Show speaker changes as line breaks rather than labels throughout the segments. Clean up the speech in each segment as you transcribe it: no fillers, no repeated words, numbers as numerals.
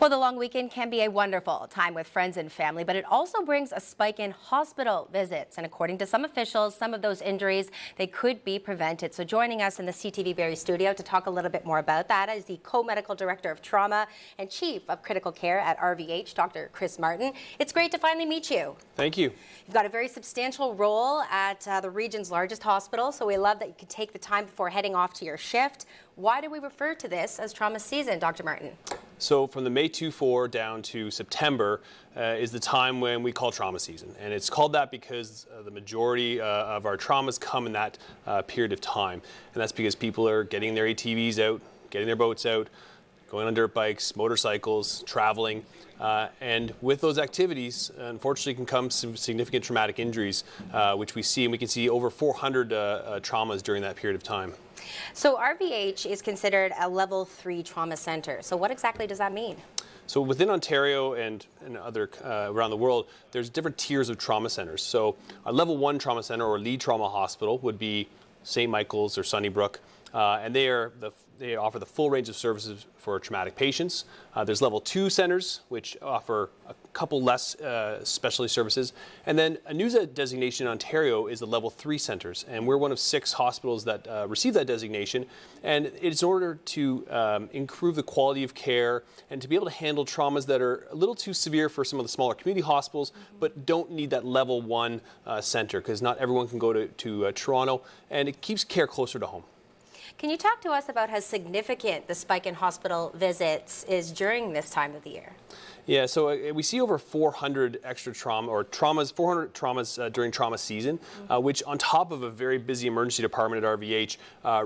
Well, the long weekend can be a wonderful time with friends and family, but it also brings a spike in hospital visits. And according to some officials, some of those injuries, they could be prevented. So joining us in the CTV Barrie studio to talk a little bit more about that is the Co-Medical Director of Trauma and Chief of Critical Care at RVH, Dr. Chris Martin. It's great to finally meet you.
Thank you.
You've got a very substantial role at the region's largest hospital, so we love that you could take the time before heading off to your shift. Why do we refer to this as trauma season, Dr. Martin?
So from the May 24 down to September is the time when we call trauma season. And it's called that because the majority of our traumas come in that period of time. And that's because people are getting their ATVs out, getting their boats out, going on dirt bikes, motorcycles, traveling. And with those activities, unfortunately, can come some significant traumatic injuries, which we see, and we can see over 400 traumas during that period of time.
So RVH is considered a level 3 trauma center. So what exactly does that mean?
So within Ontario and other around the world, there's different tiers of trauma centers. So a level 1 trauma center or lead trauma hospital would be St. Michael's or Sunnybrook, and they offer the full range of services for traumatic patients. There's level 2 centers, which offer a couple less specialty services. And then a new designation in Ontario is the level 3 centers. And we're one of 6 hospitals that receive that designation. And it's in order to improve the quality of care and to be able to handle traumas that are a little too severe for some of the smaller community hospitals, but don't need that level 1 center, because not everyone can go to Toronto, and it keeps care closer to home.
Can you talk to us about how significant the spike in hospital visits is during this time of the year?
Yeah, so we see over 400 extra trauma, or 400 traumas during trauma season, which on top of a very busy emergency department at RVH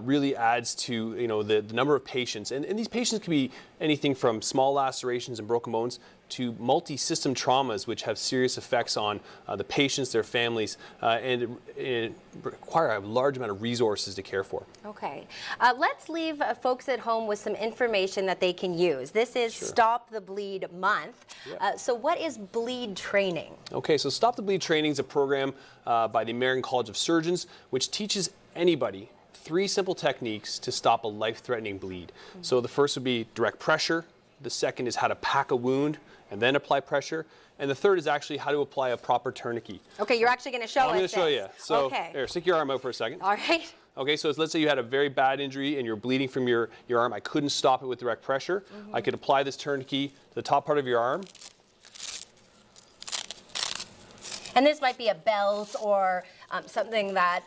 really adds to the number of patients. And these patients can be anything from small lacerations and broken bones to multi-system traumas, which have serious effects on the patients, their families, and it require a large amount of resources to care for.
Okay. Let's leave folks at home with some information that they can use. This is
Sure.
Stop the Bleed Month.
Yeah.
So what is bleed training?
Okay, so Stop the Bleed training is a program by the American College of Surgeons, which teaches anybody 3 simple techniques to stop a life-threatening bleed. So the first would be direct pressure. The second is how to pack a wound and then apply pressure. And the third is actually how to apply a proper tourniquet.
Okay, you're actually going to show us.
I'm going to show you. So
okay.
Here, stick your arm out for a second.
All right.
Okay, so let's say you had a very bad injury and you're bleeding from your arm. I couldn't stop it with direct pressure. I could apply this tourniquet to the top part of your arm.
And this might be a belt or something that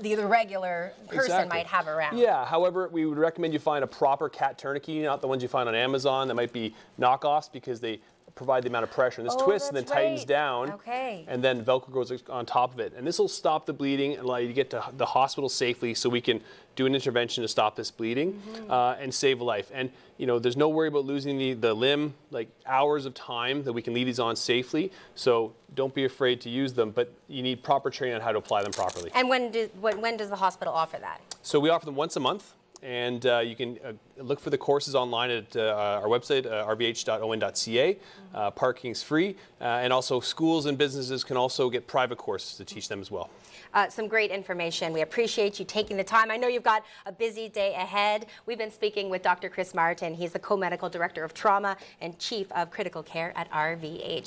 the regular person might have around.
Yeah, however, we would recommend you find a proper cat tourniquet, not the ones you find on Amazon that might be knockoffs, because they provide the amount of pressure. And this twists and then tightens down, and then Velcro goes on top of it. And this will stop the bleeding and allow you to get to the hospital safely, so we can do an intervention to stop this bleeding and save a life. And there's no worry about losing the limb, like hours of time that we can leave these on safely. So don't be afraid to use them, but you need proper training on how to apply them properly.
And when does the hospital offer that?
So we offer them once a month. And you can look for the courses online at our website, rvh.on.ca. Parking's free. And also schools and businesses can also get private courses to teach them as well.
Some great information. We appreciate you taking the time. I know you've got a busy day ahead. We've been speaking with Dr. Chris Martin. He's the Co-Medical Director of Trauma and Chief of Critical Care at RVH.